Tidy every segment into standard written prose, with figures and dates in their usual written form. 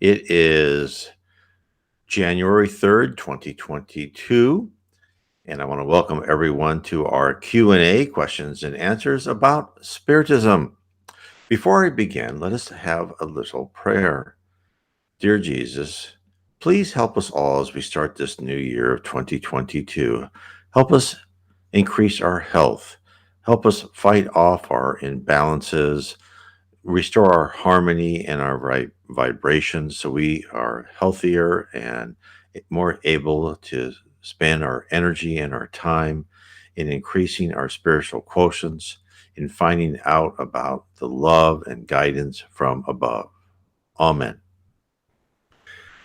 It is January 3rd, 2022, and I want to welcome everyone to our Q&A, questions and answers about Spiritism. Before I begin, let us have a little prayer. Dear Jesus, please help us all as we start this new year of 2022. Help us increase our health. Help us fight off our imbalances, restore our harmony and our vibrations so we are healthier and more able to spend our energy and our time in increasing our spiritual quotients, in finding out about the love and guidance from above. Amen.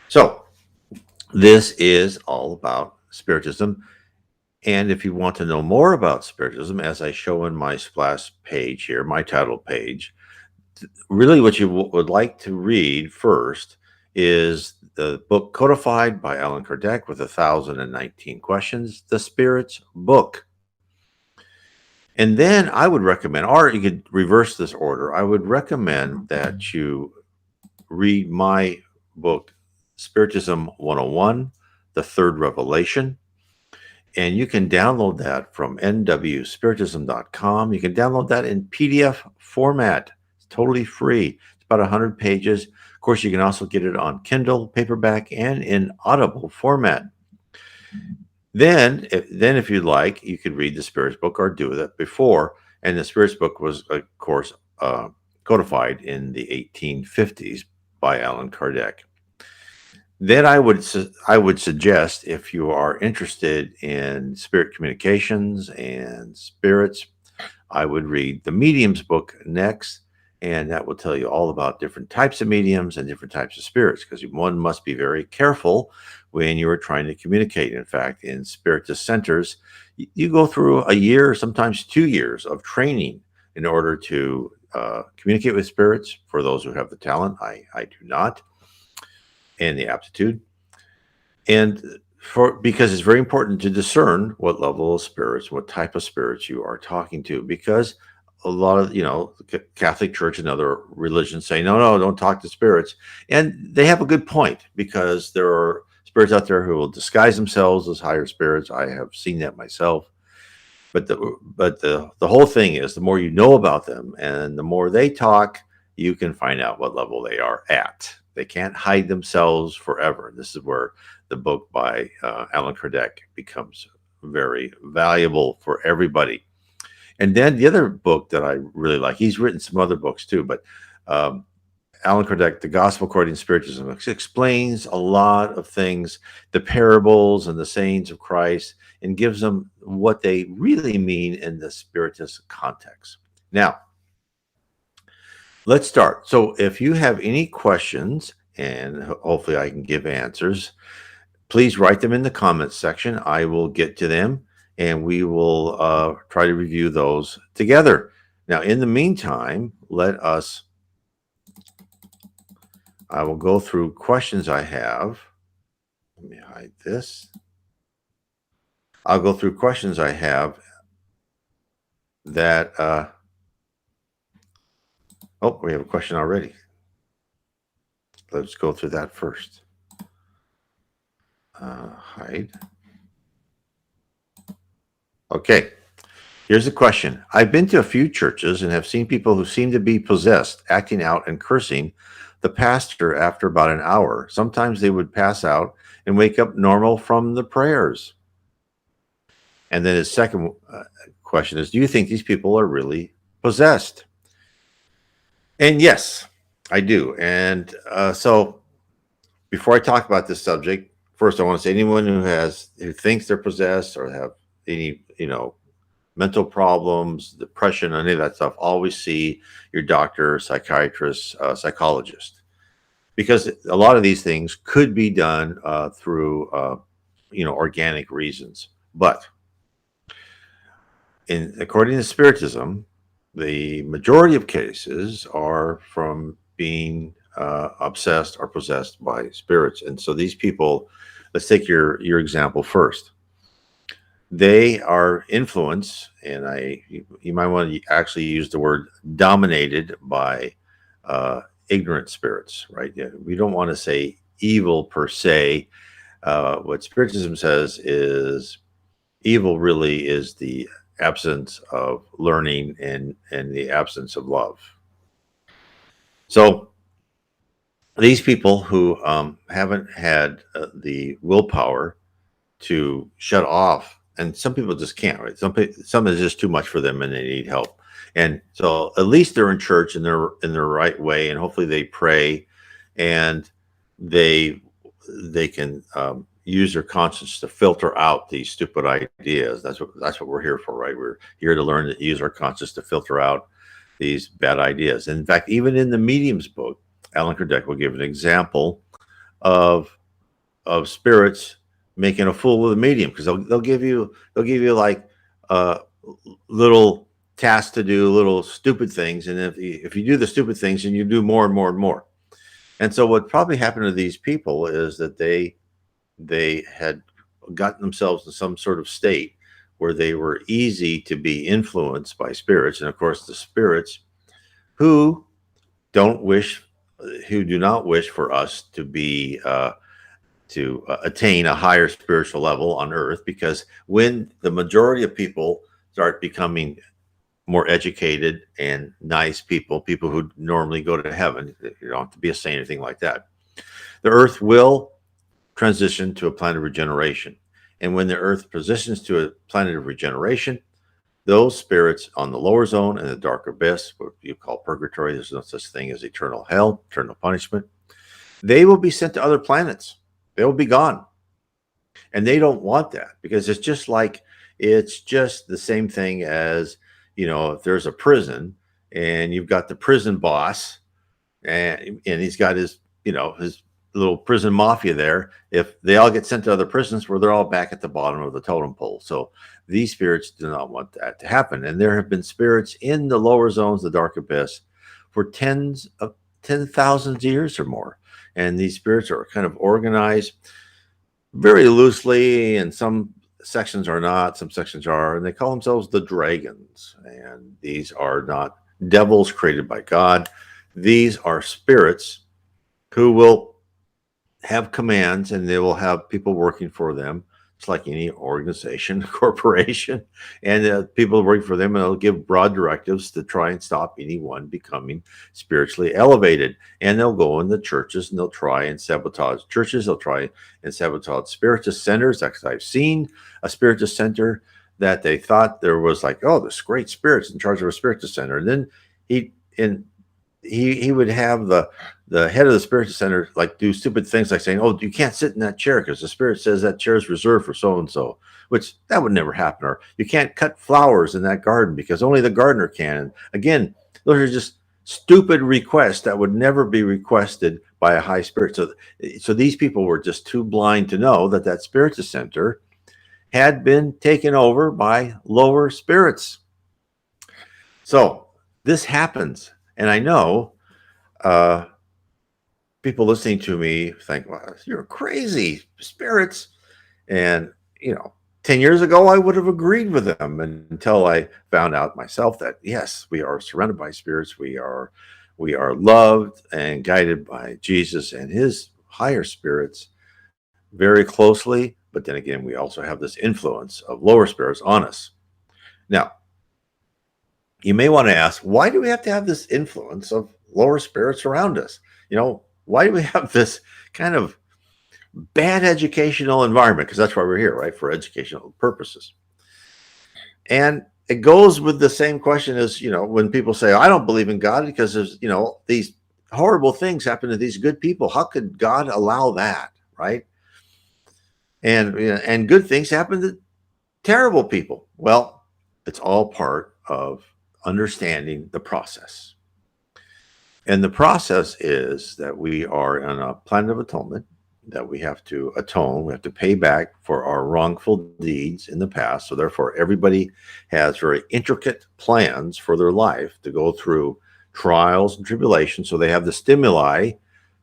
So, this is all about Spiritism. And if you want to know more about Spiritism, as I show in my splash page here, my title page, really what you would like to read first is the book Codified by Allan Kardec with 1,019 questions, the Spirit's Book. And then I would recommend, or you could reverse this order, I would recommend that you read my book, Spiritism 101, The Third Revelation. And you can download that from nwspiritism.com. You can download that in PDF format. It's totally free. It's about 100 pages. Of course, you can also get it on Kindle, paperback, and in Audible format. Then if you'd like, you could read the Spirit's Book or do that before. And the Spirit's Book was, of course, codified in the 1850s by Allan Kardec. Then I would suggest, if you are interested in spirit communications and spirits, I would read the Medium's Book next, and that will tell you all about different types of mediums and different types of spirits, because one must be very careful when you are trying to communicate. In fact, in Spiritist centers, you go through a year, sometimes 2 years of training in order to communicate with spirits. For those who have the talent, I do not, and the aptitude, and because it's very important to discern what level of spirits, what type of spirits you are talking to, because a lot of the Catholic Church and other religions say no, don't talk to spirits, and they have a good point, because there are spirits out there who will disguise themselves as higher spirits. I have seen that myself, but the whole thing is, the more you know about them and the more they talk, you can find out what level they are at. They can't hide themselves forever. This is where the book by Allan Kardec becomes very valuable for everybody. And then the other book that I really like, he's written some other books too, but Allan Kardec, The Gospel According to Spiritism, explains a lot of things, the parables and the sayings of Christ, and gives them what they really mean in the Spiritist context. Now, let's start. So if you have any questions, and hopefully I can give answers, please write them in the comments section. I will get to them, and we will try to review those together. Now, in the meantime, I will go through questions I have. Let me hide this. I'll go through questions I have that, oh, we have a question already. Let's go through that first. Hide. Okay, here's a question. I've been to a few churches and have seen people who seem to be possessed, acting out and cursing the pastor after about an hour. Sometimes they would pass out and wake up normal from the prayers. And then his second question is, do you think these people are really possessed? And yes, I do. And so before I talk about this subject, first I want to say, anyone who thinks they're possessed or have any mental problems, depression, any of that stuff, always see your doctor, psychiatrist, psychologist, because a lot of these things could be done through organic reasons. But according to Spiritism, the majority of cases are from being obsessed or possessed by spirits. And so these people, let's take your example first. They are influenced, and you might want to actually use the word dominated by ignorant spirits, right? Yeah, we don't want to say evil per se. What Spiritism says is evil really is the absence of learning and the absence of love. So these people who haven't had the willpower to shut off, and some people just can't, right? Some is just too much for them and they need help. And so at least they're in church and they're in the right way, and hopefully they pray and they they can use their conscience to filter out these stupid ideas. That's what we're here for, right? We're here to learn to use our conscience to filter out these bad ideas. And in fact, even in the medium's book, Allan Kardec will give an example of spirits making a fool of the medium, because they'll give you like uh, little tasks to do, little stupid things, and if you do the stupid things, then you do more and more and more. And so what probably happened to these people is that they had gotten themselves in some sort of state where they were easy to be influenced by spirits, and of course the spirits who don't wish who do not wish for us to be to attain a higher spiritual level on earth, because when the majority of people start becoming more educated and nice people who normally go to heaven, you don't have to be a saint or anything like that, the earth will transition to a planet of regeneration. And when the earth positions to a planet of regeneration, those spirits on the lower zone and the dark abyss, what you call purgatory, there's no such thing as eternal hell, eternal punishment, they will be sent to other planets. They will be gone. And they don't want that, because it's just the same thing as, if there's a prison and you've got the prison boss and he's got his little prison mafia there. If they all get sent to other prisons, where they're all back at the bottom of the totem pole. So these spirits do not want that to happen. And there have been spirits in the lower zones, the dark abyss, for tens of 10,000 years or more. And these spirits are kind of organized very loosely, and some sections are not, some sections are, and they call themselves the dragons. And these are not devils created by God. These are spirits who will have commands, and they will have people working for them. It's like any organization, corporation, and people working for them, and they'll give broad directives to try and stop anyone becoming spiritually elevated. And they'll go in the churches and they'll try and sabotage churches. They'll try and sabotage spiritist centers. I've seen a spiritist center that they thought there was like, oh, this great spirit's in charge of a spiritist center, and then he would have the head of the spiritist center like do stupid things like saying, oh, you can't sit in that chair because the spirit says that chair is reserved for so and so, which that would never happen. Or you can't cut flowers in that garden because only the gardener can. And again, those are just stupid requests that would never be requested by a high spirit. So these people were just too blind to know that spiritist center had been taken over by lower spirits. So this happens. And I know people listening to me think, well, you're crazy, spirits. And, 10 years ago, I would have agreed with them until I found out myself that, yes, we are surrounded by spirits. We are loved and guided by Jesus and his higher spirits very closely. But then again, we also have this influence of lower spirits on us. Now, you may want to ask, why do we have to have this influence of lower spirits around us? Why do we have this kind of bad educational environment? Because that's why we're here, right? For educational purposes. And it goes with the same question as, when people say, I don't believe in God because there's, these horrible things happen to these good people. How could God allow that, right? And good things happen to terrible people. Well, it's all part of understanding the process. And the process is that we are on a planet of atonement, that we have to atone, we have to pay back for our wrongful deeds in the past. So therefore, everybody has very intricate plans for their life to go through trials and tribulations. So they have the stimuli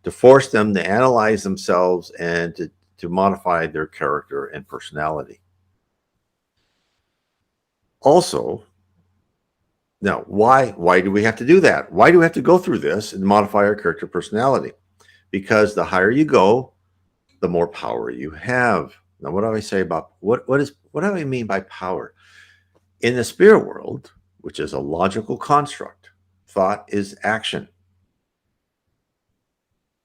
to force them to analyze themselves and to modify their character and personality. Also, Now, why do we have to do that? Why do we have to go through this and modify our character personality? Because the higher you go, the more power you have. Now, what do I say about what do I mean by power? In the spirit world, which is a logical construct, thought is action.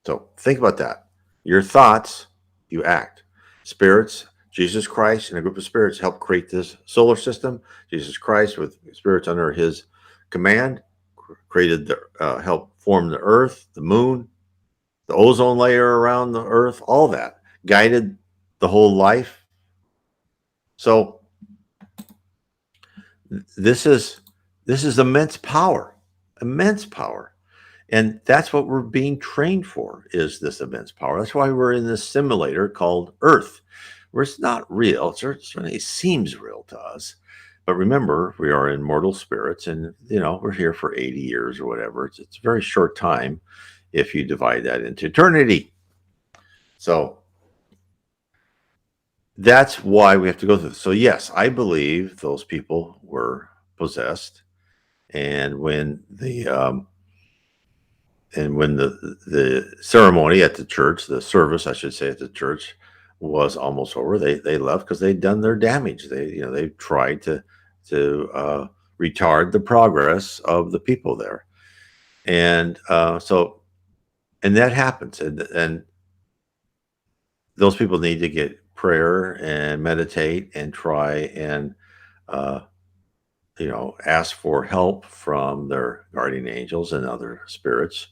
So think about that. Your thoughts, you act. Spirits, Jesus Christ and a group of spirits helped create this solar system. Jesus Christ, with spirits under his command, created helped form the earth, the moon, the ozone layer around the earth, all that guided the whole life. So this is immense power, immense power. And that's what we're being trained for, is this immense power. That's why we're in this simulator called Earth, where it's not real. It seems real to us. But remember, we are immortal spirits, and we're here for 80 years or whatever. It's a very short time if you divide that into eternity. So that's why we have to go through this. So yes, I believe those people were possessed, and when the ceremony at the church, the service, I should say, at the church was almost over, they left because they'd done their damage. They tried to retard the progress of the people there, and that happens, and those people need to get prayer and meditate and try and uh, ask for help from their guardian angels and other spirits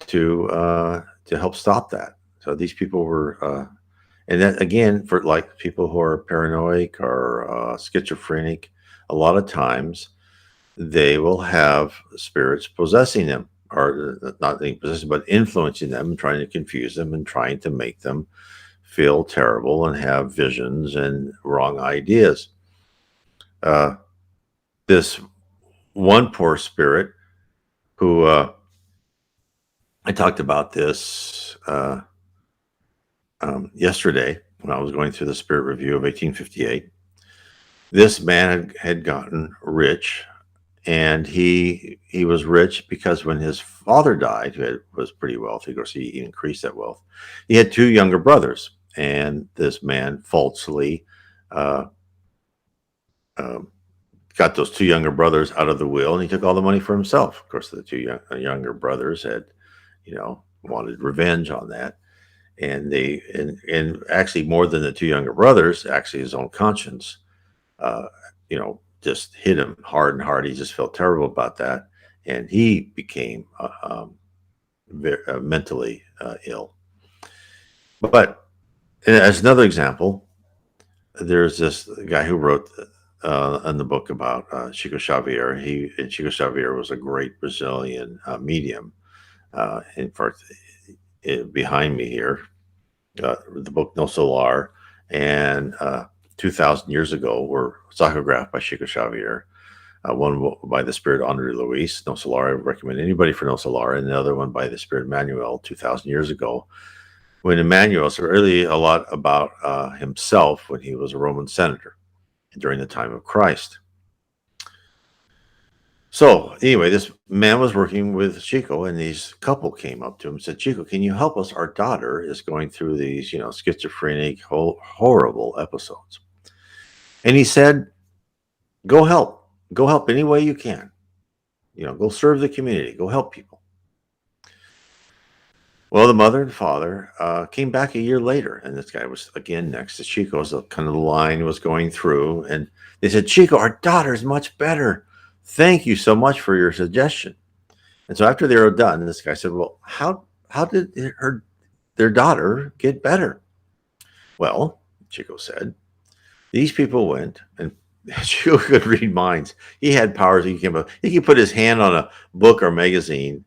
to help stop that. So these people were, and that again, for like people who are paranoid or schizophrenic, a lot of times they will have spirits possessing them, or not being possessing, but influencing them, and trying to confuse them and trying to make them feel terrible and have visions and wrong ideas. This one poor spirit who I talked about this yesterday when I was going through the Spirit Review of 1858. This man had gotten rich, and he was rich because when his father died, who was pretty wealthy, of course he increased that wealth. He had two younger brothers, and this man falsely uh, got those two younger brothers out of the will, and he took all the money for himself. Of course, the two younger brothers had, wanted revenge on that, and and actually more than the two younger brothers, actually his own conscience, uh, just hit him hard and hard. He just felt terrible about that, and he became mentally ill. But as another example, there's this guy who wrote in the book about Chico Xavier. Chico Xavier was a great Brazilian medium. In fact, behind me here, the book No Solar and 2,000 years ago were psychographed by Chico Xavier. One by the Spirit Andre Luis, No Solar. I would recommend anybody for No Solar, and the other one by the Spirit Emmanuel 2,000 years ago. When Emmanuel, so really a lot about himself when he was a Roman senator during the time of Christ. So anyway, this man was working with Chico, and these couple came up to him and said, "Chico, can you help us? Our daughter is going through these, schizophrenic, horrible episodes." And he said, "Go help any way you can. Go serve the community. Go help people." Well, the mother and father came back a year later, and this guy was again next to Chico. So kind of the line was going through, and they said, "Chico, our daughter's much better. Thank you so much for your suggestion." And so after they were done, this guy said, "Well, how did their daughter get better?" Well, Chico said, these people went, and Chico could read minds. He had powers. He could put his hand on a book or magazine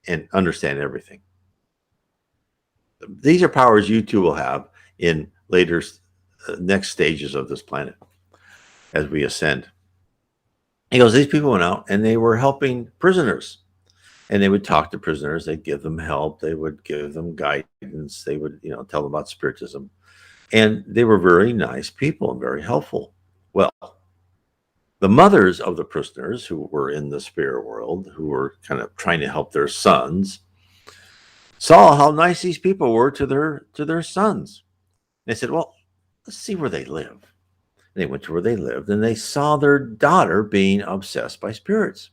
and understand everything. These are powers you too will have in later next stages of this planet as we ascend. He goes, these people went out and they were helping prisoners, and they would talk to prisoners. They'd give them help. They would give them guidance. They would, tell them about Spiritism, and they were very nice people and very helpful. Well, The mothers of the prisoners who were in the spirit world, who were kind of trying to help their sons, saw how nice these people were to their sons. They said, well, let's see where they live. And they went to where they lived, and they saw their daughter being obsessed by spirits.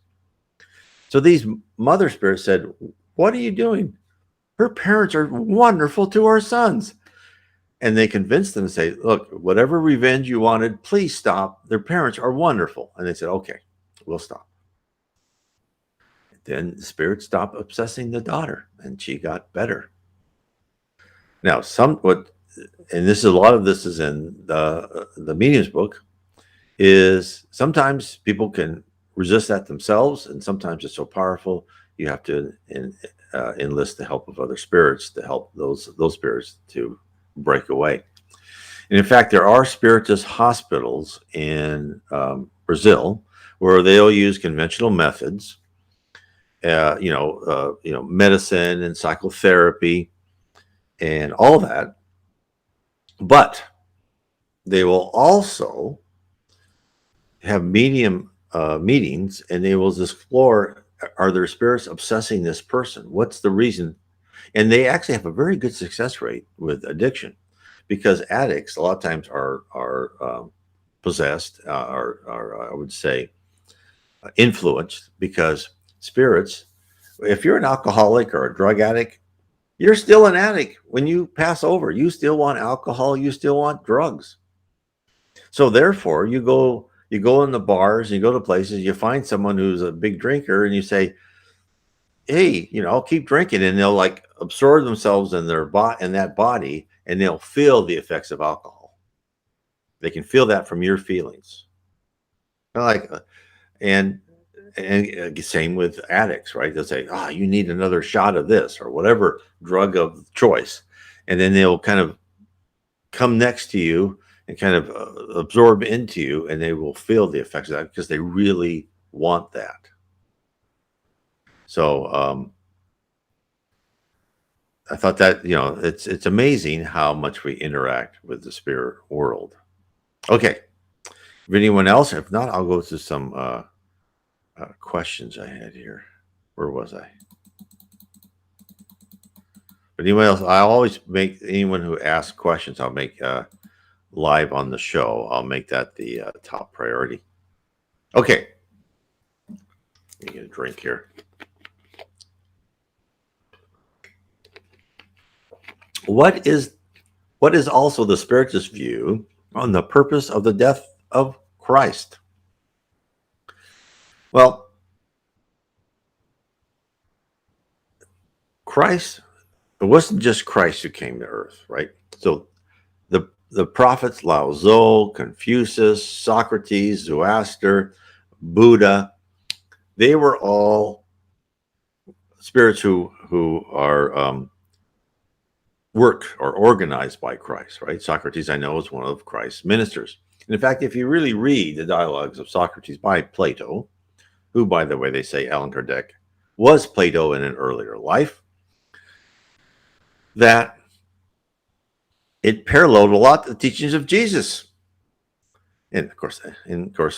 So these mother spirits said, what are you doing? Her parents are wonderful to our sons. And they convinced them to say, look, whatever revenge you wanted, please stop. Their parents are wonderful. And they said, okay, we'll stop. Then the spirit stopped obsessing the daughter, and she got better. Now, and this is a lot of this is in the medium's book, is sometimes people can resist that themselves, and sometimes it's so powerful you have to enlist the help of other spirits to help those spirits to break away. And in fact, there are spiritist hospitals in Brazil where they'll use conventional methods, medicine and psychotherapy and all that, but they will also have medium meetings, and they will explore, are there spirits obsessing this person? What's the reason? And they actually have a very good success rate with addiction, because addicts a lot of times are possessed, I would say influenced, because spirits, if you're an alcoholic or a drug addict, you're still an addict. When you pass over, you still want alcohol, you still want drugs. So therefore, you go in the bars, you go to places, you find someone who's a big drinker, and you say, hey, I'll keep drinking, and they'll like absorb themselves in that body, and they'll feel the effects of alcohol. They can feel that from your feelings. And same with addicts, right? They'll say, you need another shot of this or whatever drug of choice. And then they'll kind of come next to you and kind of absorb into you, and they will feel the effects of that because they really want that. So I thought that, it's amazing how much we interact with the spirit world. Okay. If anyone else, if not, I'll go to some questions I had here. Where was I? But anyone else, I always make anyone who asks questions, I'll make live on the show. I'll make that the top priority. Okay. Let me get a drink here. What is also the Spiritist view on the purpose of the death of Christ? Well, Christ, it wasn't just Christ who came to earth, right? So the prophets, Lao Tzu, Confucius, Socrates, Zoroaster, Buddha, they were all spirits who are worked or organized by Christ, right? Socrates, I know, is one of Christ's ministers. And in fact, if you really read the dialogues of Socrates by Plato, who, by the way, they say Allan Kardec was Plato in an earlier life, that it paralleled a lot the teachings of Jesus. And of course,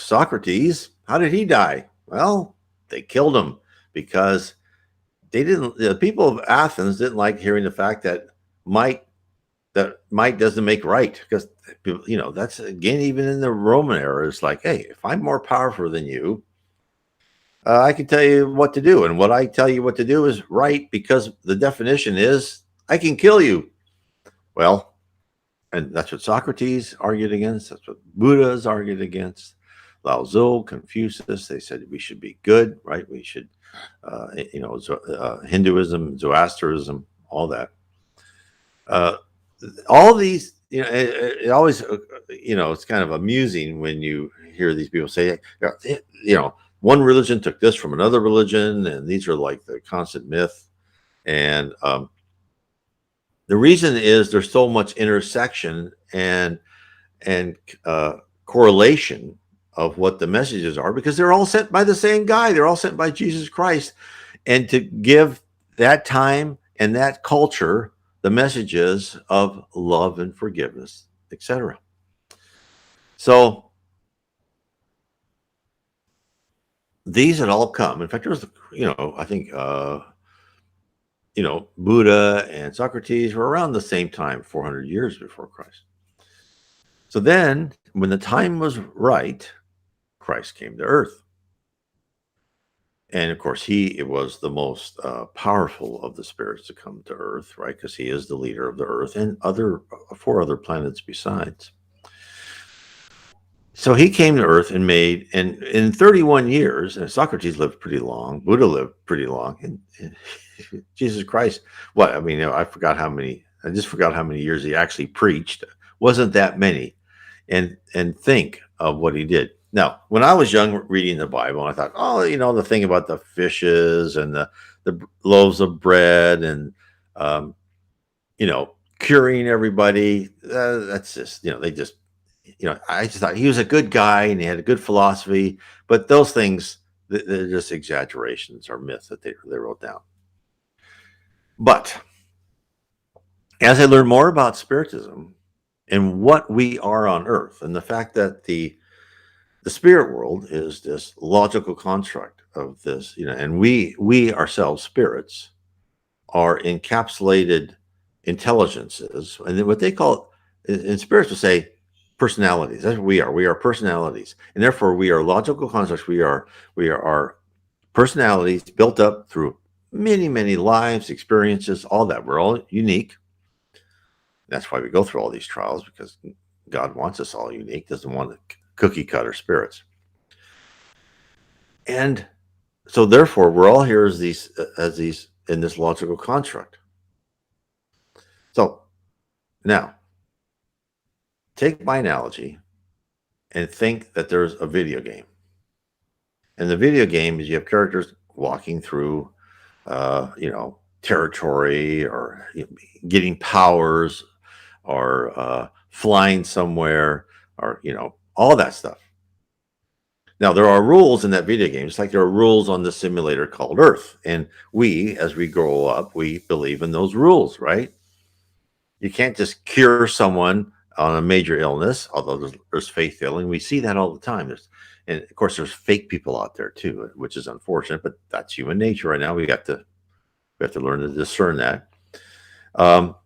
Socrates, how did he die? Well, they killed him because the people of Athens didn't like hearing the fact that might doesn't make right, because that's, again, even in the Roman era, it's like, hey, if I'm more powerful than you, I can tell you what to do, and what I tell you what to do is right, because the definition is I can kill you. Well, and that's what Socrates argued against. That's what Buddha's argued against. Lao Tzu, Confucius, they said we should be good, right? We should, Hinduism, Zoroastrianism, all that. All these, it always, it's kind of amusing when you hear these people say, one religion took this from another religion, and these are like the constant myth. And the reason is there's so much intersection and correlation of what the messages are, because they're all sent by the same guy. They're all sent by Jesus Christ. And to give that time and that culture the messages of love and forgiveness, etc. So these had all come. In fact, there was, I think, Buddha and Socrates were around the same time, 400 years before Christ. So then, when the time was right, Christ came to earth. And of course, it was the most powerful of the spirits to come to earth, right? Because he is the leader of the earth and four other planets besides. So he came to earth and in 31 years, and Socrates lived pretty long, Buddha lived pretty long, and Jesus Christ, what? I mean, I just forgot how many years he actually preached. Wasn't that many. And think of what he did. Now, when I was young reading the Bible, I thought, oh, the thing about the fishes and the loaves of bread and, curing everybody, that's just, they just, I just thought he was a good guy and he had a good philosophy, but those things, they're just exaggerations or myths that they wrote down. But as I learned more about Spiritism and what we are on earth, and the fact that the spirit world is this logical construct of this, and we ourselves, spirits, are encapsulated intelligences, and what they call in spirits will say personalities. That's what we are. We are personalities, and therefore we are logical constructs. We are our personalities built up through many lives, experiences, all that. We're all unique. That's why we go through all these trials, because God wants us all unique, doesn't want cookie cutter spirits. And so therefore we're all here as these in this logical construct. So now take my analogy and think that there's a video game. And the video game is you have characters walking through territory, or getting powers, or flying somewhere, or all that stuff. Now, there are rules in that video game, just like there are rules on the simulator called Earth. And we, as we grow up, we believe in those rules, right? You can't just cure someone on a major illness, although there's faith healing. We see that all the time. And of course, there's fake people out there too, which is unfortunate, but that's human nature right now. We have to learn to discern that. But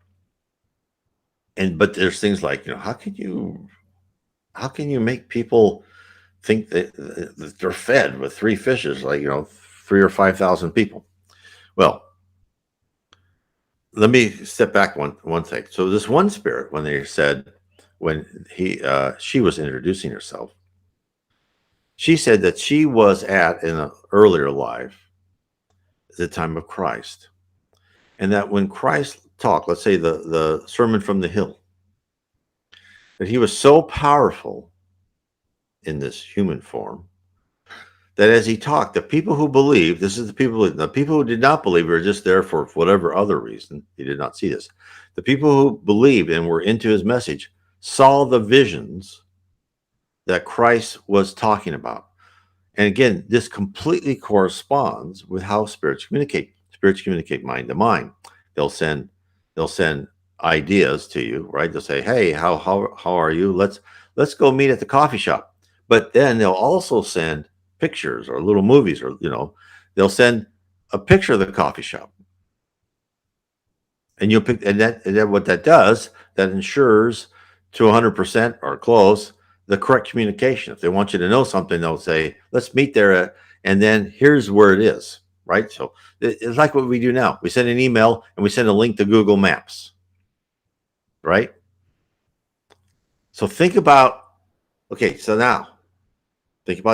there's things like, how can you make people think that they're fed with three fishes, like 3,000 or 5,000 people? Well, let me step back one thing. So this one spirit, when she was introducing herself, she said that she was in an earlier life at the time of Christ, and that when Christ talked, let's say the Sermon from the Hill, that he was so powerful in this human form that as he talked, the people who believed, the people who did not believe were just there for whatever other reason. He did not see this. The people who believed and were into his message saw the visions that Christ was talking about. And again, this completely corresponds with how spirits communicate. Spirits communicate mind to mind. They'll send ideas to you, right? They'll say, "Hey, how are you? Let's go meet at the coffee shop." But then they'll also send pictures or little movies, or they'll send a picture of the coffee shop, and you'll pick, and then what that does, that ensures to 100% or close the correct communication. If they want you to know something, they'll say, "Let's meet there," and then here's where it is, right? So it's like what we do now. We send an email and we send a link to Google Maps, right? So think about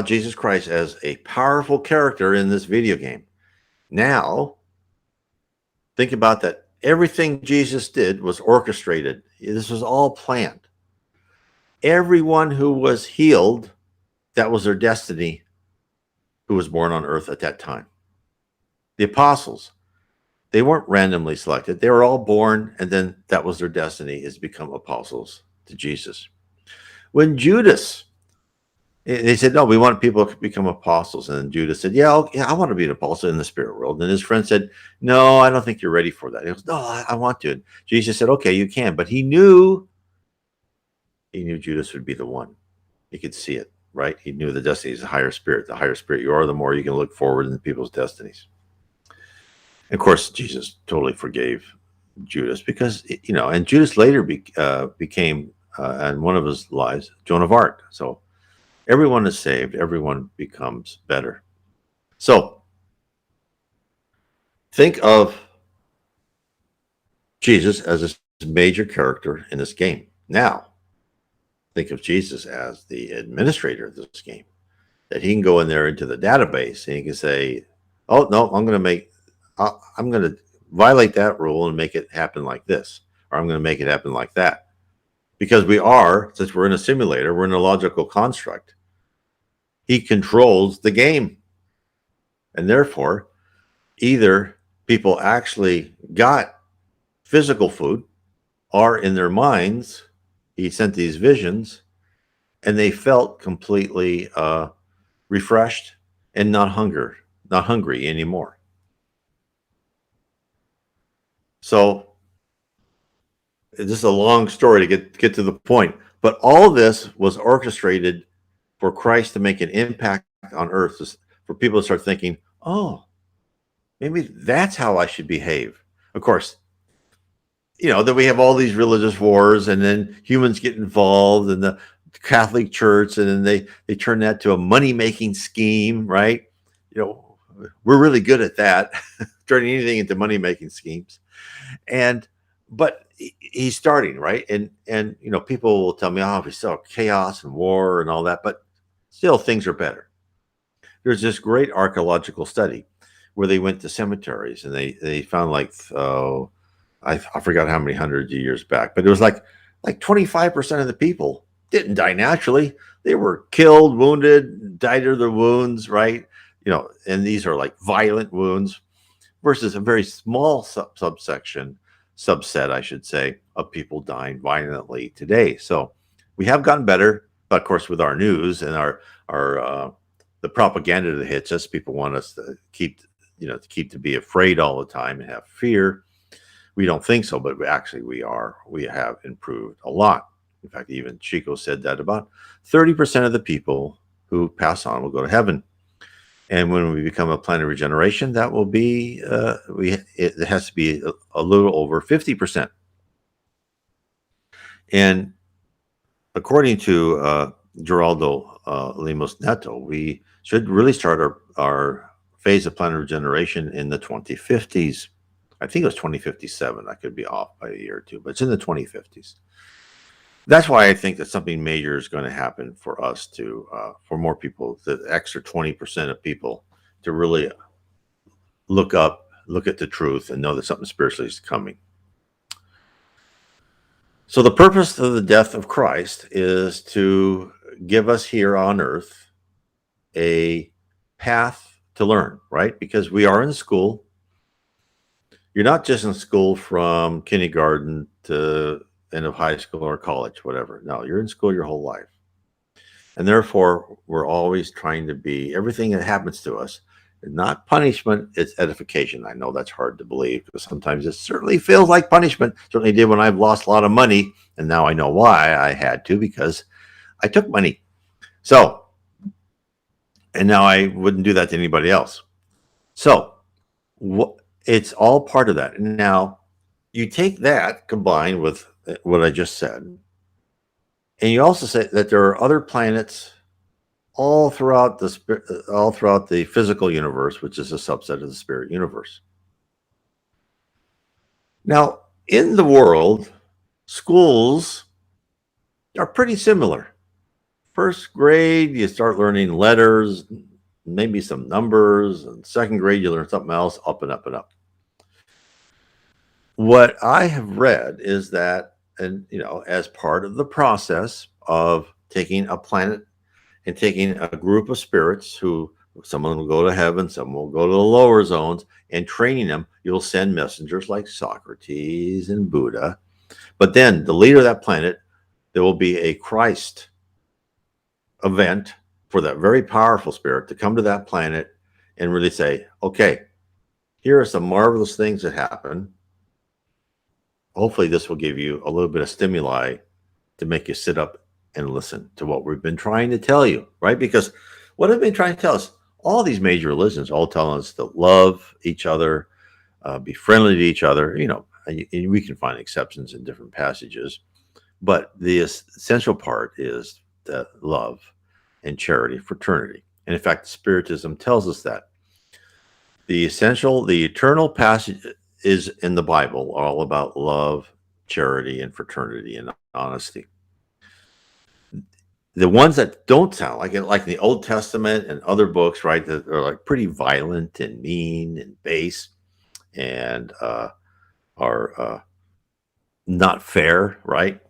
Jesus Christ as a powerful character in this video game. Now, think about that. Everything Jesus did was orchestrated. This was all planned. Everyone who was healed, that was their destiny, who was born on earth at that time. The apostles, they weren't randomly selected. They were all born, and then that was their destiny, is to become apostles to Jesus. When Judas, they said, "No, we want people to become apostles." And then Judas said, yeah, I want to be an apostle in the spirit world. And his friend said, "No, I don't think you're ready for that." He goes, "No, I want to." And Jesus said, "Okay, you can." But he knew Judas would be the one. He could see it. right? He knew the destiny is a higher spirit. The higher spirit you are, the more you can look forward in people's destinies. And of course, Jesus totally forgave Judas because, and Judas later became, in one of his lives, Joan of Arc. So everyone is saved. Everyone becomes better. So think of Jesus as a major character in this game. Now, think of Jesus as the administrator of this game, that he can go in there into the database and he can say, oh, no, I'm going to violate that rule and make it happen like this, or I'm going to make it happen like that. Because since we're in a simulator, we're in a logical construct. He controls the game. And therefore, either people actually got physical food, or in their minds, he sent these visions and they felt completely refreshed and not hungry anymore. So this is a long story to get to the point, but all this was orchestrated for Christ to make an impact on earth, for people to start thinking, oh, maybe that's how I should behave. Of course, then we have all these religious wars, and then humans get involved in the Catholic Church, and then they turn that to a money-making scheme, right? We're really good at that, turning anything into money-making schemes. But he's starting, right? And people will tell me, oh, we still have chaos and war and all that, but still things are better. There's this great archaeological study where they went to cemeteries and they found I forgot how many hundreds of years back, but it was like 25% of the people didn't die naturally. They were killed, wounded, died of their wounds, right? And these are like violent wounds versus a very small subset, I should say, of people dying violently today. So we have gotten better, but of course, with our news and our the propaganda that hits us, people want us to keep to be afraid all the time and have fear. We don't think so, but we have improved a lot. In fact, even Chico said that about 30% of the people who pass on will go to heaven. And when we become a planet regeneration, that will be, it has to be a little over 50%. And according to Geraldo Lemos Neto, we should really start our phase of planet regeneration in the 2050s. I think it was 2057. I could be off by a year or two, but it's in the 2050s. That's why I think that something major is going to happen for us for more people, the extra 20% of people, to really look at the truth and know that something spiritually is coming. So the purpose of the death of Christ is to give us here on earth a path to learn, right? Because we are in school. You're not just in school from kindergarten to end of high school or college, whatever. No, you're in school your whole life. And therefore, we're always trying to be, everything that happens to us is not punishment, it's edification. I know that's hard to believe because sometimes it certainly feels like punishment. Certainly did when I've lost a lot of money. And now I know why I had to, because I took money. So, and now I wouldn't do that to anybody else. So, it's all part of that. Now, you take that combined with what I just said, and you also say that there are other planets all throughout the physical universe, which is a subset of the spirit universe. Now, in the world, schools are pretty similar. First grade, you start learning letters, maybe some numbers, and second grade, you learn something else, up and up and up. What I have read is that, and as part of the process of taking a planet and taking a group of spirits who, someone will go to heaven, some will go to the lower zones, and training them, you'll send messengers like Socrates and Buddha. But then the leader of that planet, there will be a Christ event for that very powerful spirit to come to that planet and really say, okay, here are some marvelous things that happen. Hopefully this will give you a little bit of stimuli to make you sit up and listen to what we've been trying to tell you, right? Because what have been trying to tell us? All these major religions all tell us to love each other, be friendly to each other. And we can find exceptions in different passages, but the essential part is the love and charity, fraternity. And in fact, Spiritism tells us that the eternal passage is in the Bible, all about love, charity, and fraternity and honesty. The ones that don't sound like it, like the Old Testament and other books, right, that are like pretty violent and mean and base and are not fair, right?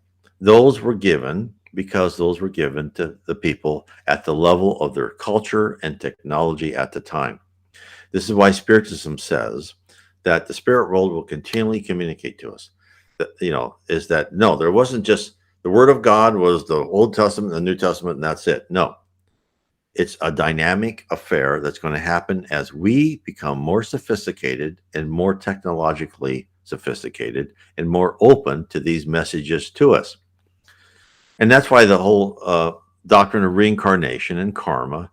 Those were given because those were given to the people at the level of their culture and technology at the time. This is why Spiritism says that the spirit world will continually communicate to us. That, is that no, there wasn't just the Word of God was the Old Testament, the New Testament, and that's it. No, it's a dynamic affair that's going to happen as we become more sophisticated and more technologically sophisticated and more open to these messages to us. And that's why the whole doctrine of reincarnation and karma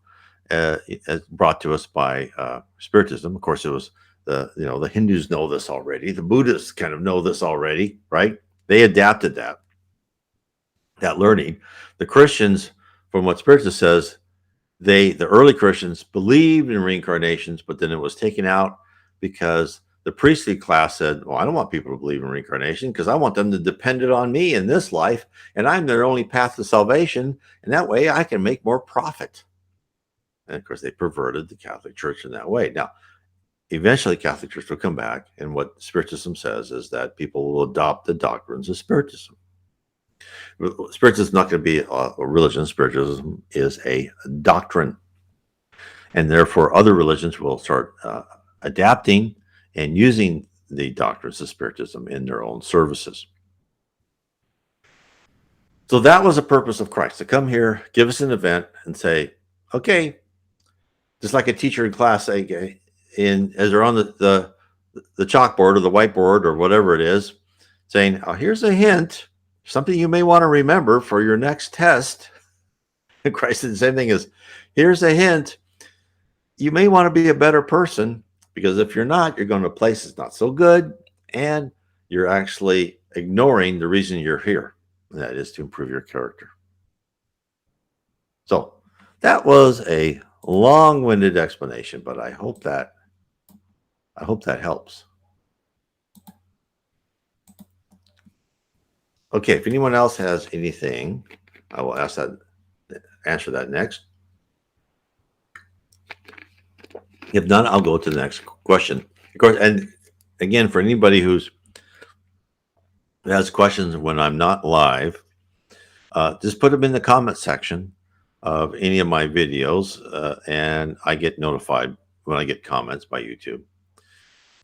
brought to us by Spiritism. Of course, it was the Hindus know this already. The Buddhists kind of know this already, right? They adapted that learning. The Christians, from what Spiritism says, the early Christians believed in reincarnations, but then it was taken out because the priestly class said, well, I don't want people to believe in reincarnation because I want them to depend on me in this life, and I'm their only path to salvation, and that way I can make more profit. And of course, they perverted the Catholic Church in that way. Now, eventually, Catholic Church will come back, and what Spiritism says is that people will adopt the doctrines of Spiritism. Spiritism is not going to be a religion. Spiritism is a doctrine. And therefore, other religions will start adapting and using the doctrines of Spiritism in their own services. So that was the purpose of Christ, to come here, give us an event, and say, okay, just like a teacher in class, as they're on the chalkboard or the whiteboard or whatever it is, saying, oh, here's a hint, something you may want to remember for your next test. And Christ did the same thing as, here's a hint, you may want to be a better person, because if you're not, you're going to places not so good, and you're actually ignoring the reason you're here, and that is to improve your character. So that was a long-winded explanation, but I hope that helps. Okay, if anyone else has anything, I will answer that next. If not, I'll go to the next question. Of course, and again, for anybody who has questions when I'm not live, just put them in the comment section of any of my videos, and I get notified when I get comments by YouTube.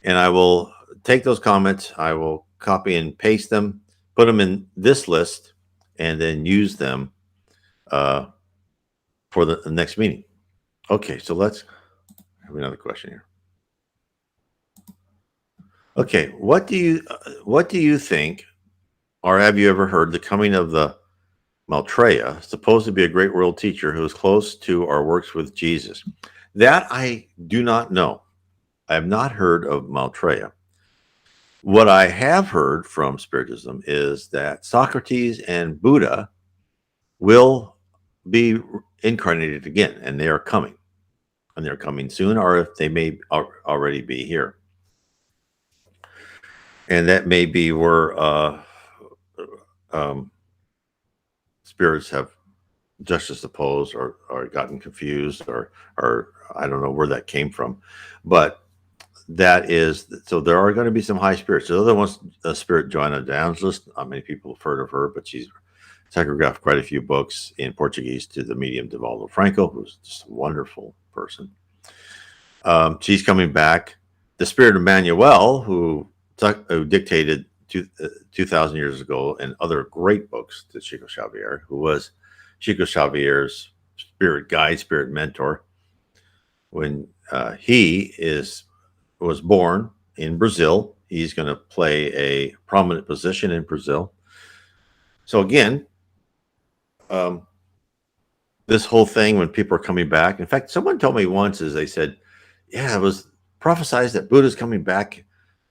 And I will take those comments, I will copy and paste them, put them in this list, and then use them for the next meeting. Okay, so let's have another question here. Okay, what do you think, or have you ever heard the coming of the Maitreya, supposed to be a great world teacher who is close to or works with Jesus? That I do not know. I have not heard of Maitreya. What I have heard from Spiritism is that Socrates and Buddha will be incarnated again, and they are coming. And they're coming soon, or if they may already be here. And that may be where spirits have juxtaposed or gotten confused, or I don't know where that came from. But that is, so there are going to be some high spirits. The other one's Spirit Joanna de Angelis. Not many people have heard of her, but she's psychographed quite a few books in Portuguese to the medium Divaldo Franco, who's just a wonderful person. She's coming back. The Spirit of Manuel, who dictated 2,000 years ago and other great books to Chico Xavier, who was Chico Xavier's spirit guide, spirit mentor. When he was born in Brazil, he's going to play a prominent position in Brazil. So again, this whole thing when people are coming back. In fact, someone told me once, as they said, yeah, it was prophesied that Buddha's coming back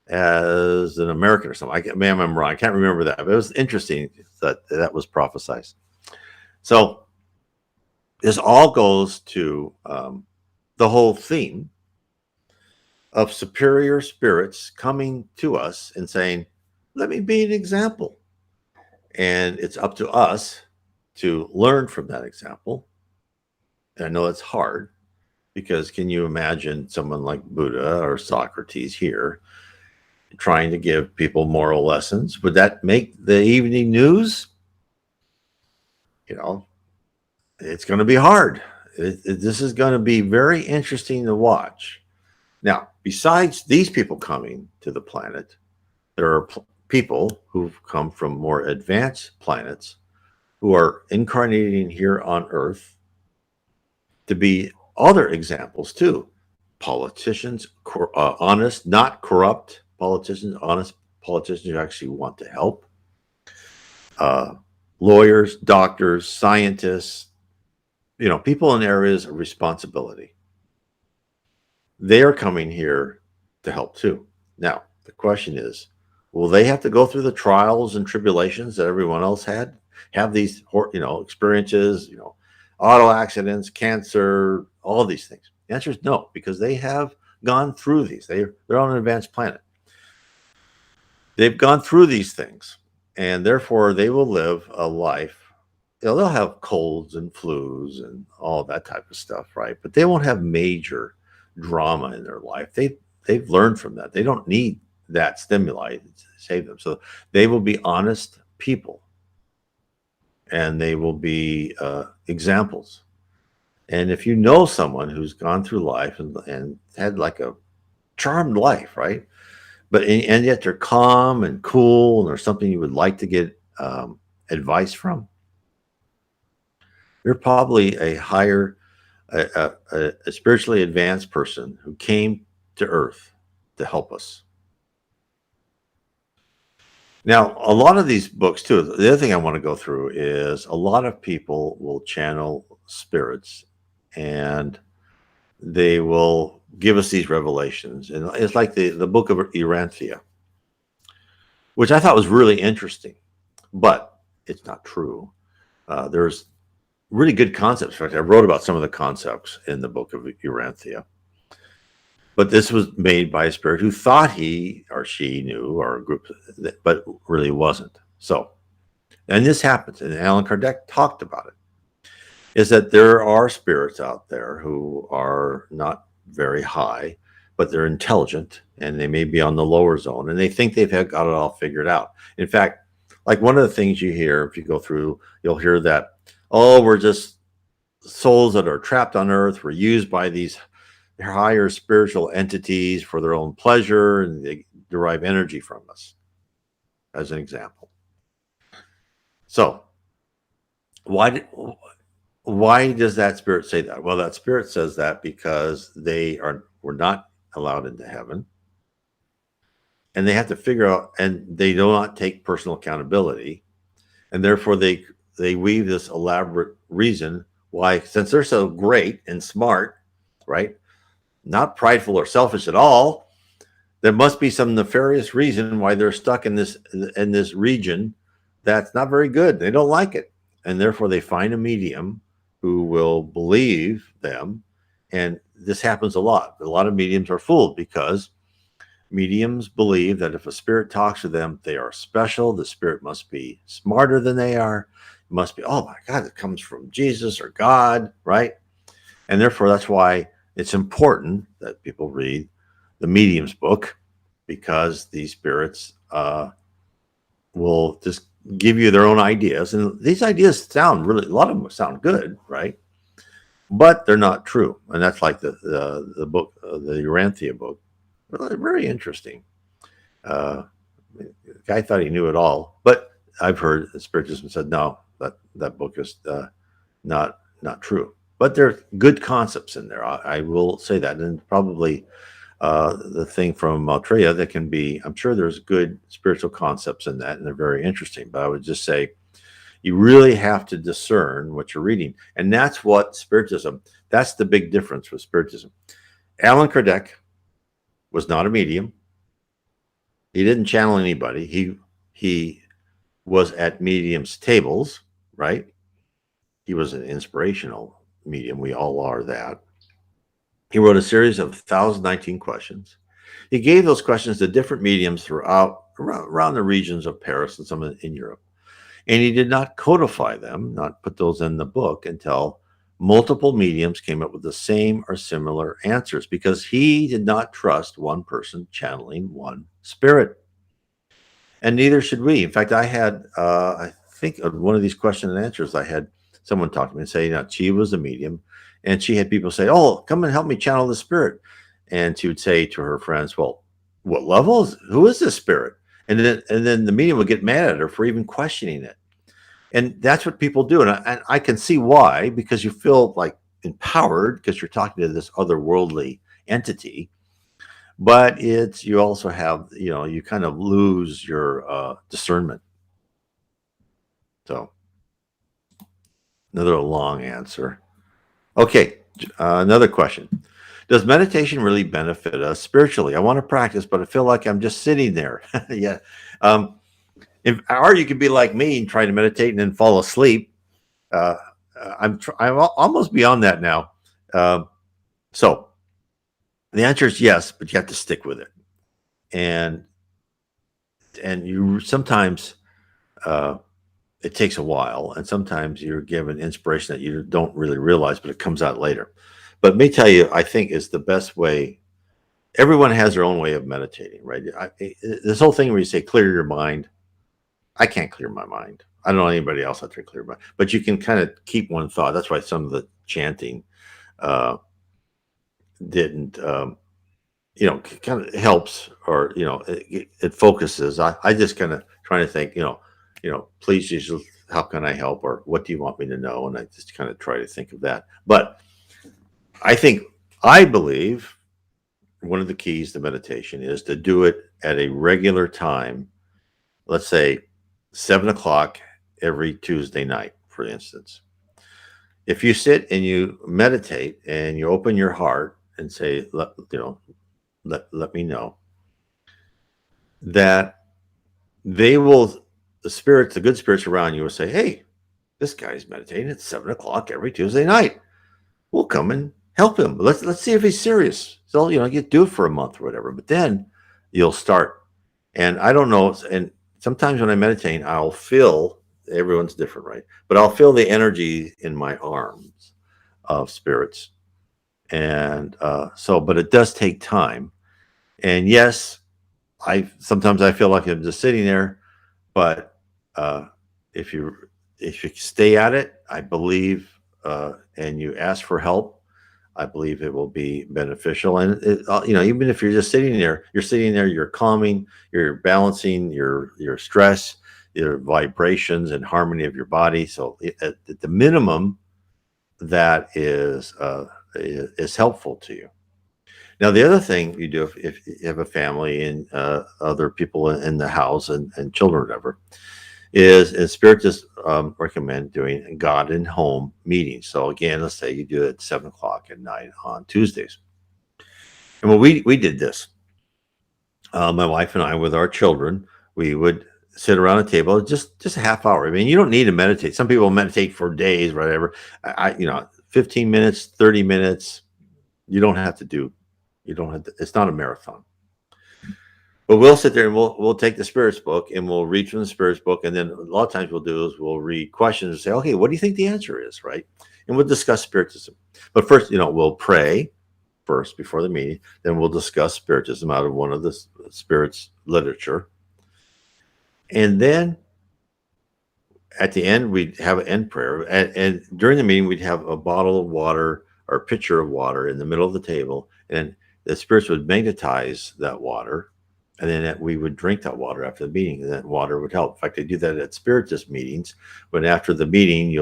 as an American or something. Maybe I'm wrong. I can't remember that, but it was interesting that that was prophesied. So this all goes to the whole theme of superior spirits coming to us and saying, let me be an example. And it's up to us to learn from that example. And I know it's hard because can you imagine someone like Buddha or Socrates here trying to give people moral lessons? Would that make the evening news? You know, it's going to be hard. This is going to be very interesting to watch. Now, besides these people coming to the planet, there are people who've come from more advanced planets who are incarnating here on Earth to be other examples too. Politicians, honest, not corrupt politicians, honest politicians who actually want to help. Lawyers, doctors, scientists, people in areas of responsibility. They are coming here to help too. Now, the question is, will they have to go through the trials and tribulations that everyone else had? Have these, experiences, auto accidents, cancer, all these things? The answer is no, because they have gone through these. They're on an advanced planet. They've gone through these things, and therefore they will live a life. They'll have colds and flus and all that type of stuff, right? But they won't have major drama in their life. They've learned from that. They don't need that stimuli to save them. So they will be honest people, and they will be examples. And if you know someone who's gone through life and had like a charmed life, right? And yet they're calm and cool, and there's something you would like to get advice from, you're probably a higher, a spiritually advanced person who came to Earth to help us. Now, a lot of these books too, the other thing I want to go through is a lot of people will channel spirits and they will give us these revelations. And it's like the book of Urantia, which I thought was really interesting, but it's not true. There's really good concepts. In fact, I wrote about some of the concepts in the book of Urantia. But this was made by a spirit who thought he or she knew, or a group, but really wasn't. So, and this happens, and Allan Kardec talked about it, is that there are spirits out there who are not very high, but they're intelligent, and they may be on the lower zone, and they think they've got it all figured out. In fact, like one of the things you hear, if you go through, you'll hear that, oh, we're just souls that are trapped on Earth, we're used by these higher spiritual entities for their own pleasure, and they derive energy from us, as an example. So why does that spirit say that? Well, that spirit says that because were not allowed into heaven, and they have to figure out, and they do not take personal accountability, and therefore they weave this elaborate reason why, since they're so great and smart, right, not prideful or selfish at all, there must be some nefarious reason why they're stuck in this region that's not very good. They don't like it, and therefore they find a medium who will believe them. And this happens a lot. A lot of mediums are fooled because mediums believe that if a spirit talks to them, they are special. The spirit must be smarter than they are. It must be, oh my God, it comes from Jesus or God, right? And therefore, that's why it's important that people read the medium's book, because these spirits will just give you their own ideas. And these ideas sound really, a lot of them sound good, right? But they're not true. And that's like the book, the Urantia book. Really, very interesting. The guy thought he knew it all, but I've heard Spiritism said, no, that book is not true. But there are good concepts in there. I will say that. And probably the thing from Maitreya that can be, I'm sure there's good spiritual concepts in that, and they're very interesting. But I would just say, You really have to discern what you're reading. And that's what Spiritism, that's the big difference with Spiritism. Allan Kardec was not a medium. He didn't channel anybody. He was at mediums' tables, right? He was an inspirational medium. We all are that. He wrote a series of 1,019 questions. He gave those questions to different mediums throughout around the regions of Paris and some in Europe. And he did not codify them, not put those in the book until multiple mediums came up with the same or similar answers, because he did not trust one person channeling one spirit. And neither should we. In fact, I had, I think, one of these question and answers, I had someone talk to me and say, she was a medium, and she had people say, "Oh, come and help me channel the spirit." And she would say to her friends, "Well, what level is? Who is this spirit?" And then the medium would get mad at her for even questioning it. And that's what people do, and I can see why, because you feel like empowered because you're talking to this otherworldly entity. But you also have, you kind of lose your discernment. So another long answer. Okay, another question. Does meditation really benefit us spiritually? I want to practice, but I feel like I'm just sitting there. Yeah. Or you could be like me and try to meditate and then fall asleep. I'm almost beyond that now. So the answer is yes, but you have to stick with it. And you sometimes it takes a while, and sometimes you're given inspiration that you don't really realize, but it comes out later. But let me tell you, I think is the best way. Everyone has their own way of meditating, right? This whole thing where you say clear your mind, I can't clear my mind. I don't know anybody else out there clear my mind, but you can kind of keep one thought. That's why some of the chanting didn't, kind of helps, or it focuses. I just kind of trying to think, please Jesus, how can I help, or what do you want me to know? And I just kind of try to think of that. But I believe one of the keys to meditation is to do it at a regular time. Let's say 7 o'clock every Tuesday night, for instance. If you sit and you meditate and you open your heart and say, let me know, that the good spirits around you will say, "Hey, this guy's meditating at 7 o'clock every Tuesday night. We'll come and help him. Let's see if he's serious." So, you do it for a month or whatever, but then you'll start. And I don't know. And sometimes when I meditate, I'll feel, everyone's different, right? But I'll feel the energy in my arms of spirits. And but it does take time. And yes, sometimes I feel like I'm just sitting there, but if you stay at it, I believe, and you ask for help, I believe it will be beneficial. And even if you're just sitting there, you're calming, you're balancing your stress, your vibrations and harmony of your body. So at the minimum, that is helpful to you. Now, the other thing you do if you have a family and other people in the house and children or whatever, is Spiritists recommend doing God in home meetings. So again, let's say you do it at 7 o'clock at night on Tuesdays. And when we did this, my wife and I, with our children, we would sit around a table, just a half hour. I mean, you don't need to meditate. Some people meditate for days, whatever. 15 minutes, 30 minutes. You don't have to. It's not a marathon. But we'll sit there and we'll take the Spirit's book and we'll read from the Spirit's book. And then a lot of times we'll read questions and say, "Okay, what do you think the answer is?" Right? And we'll discuss Spiritism. But first, we'll pray first before the meeting. Then we'll discuss Spiritism out of one of the Spirit's literature. And then at the end, we'd have an end prayer. And during the meeting, we'd have a bottle of water or a pitcher of water in the middle of the table. And the spirits would magnetize that water. And then we would drink that water after the meeting, and that water would help. In fact, they do that at Spiritist meetings. When after the meeting,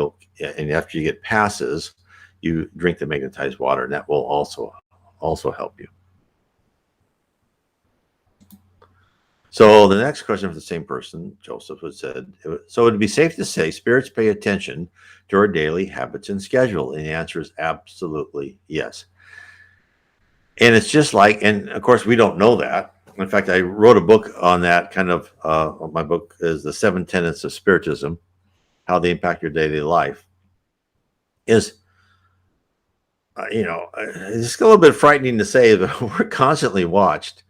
after you get passes, you drink the magnetized water, and that will also help you. So the next question for the same person, Joseph, had said, so it'd be safe to say spirits pay attention to our daily habits and schedule. And the answer is absolutely yes. And it's just like, and of course, we don't know that. In fact, I wrote a book on that kind of, my book is The Seven Tenets of Spiritism, How They Impact Your Daily Life. Is, it's a little bit frightening to say that we're constantly watched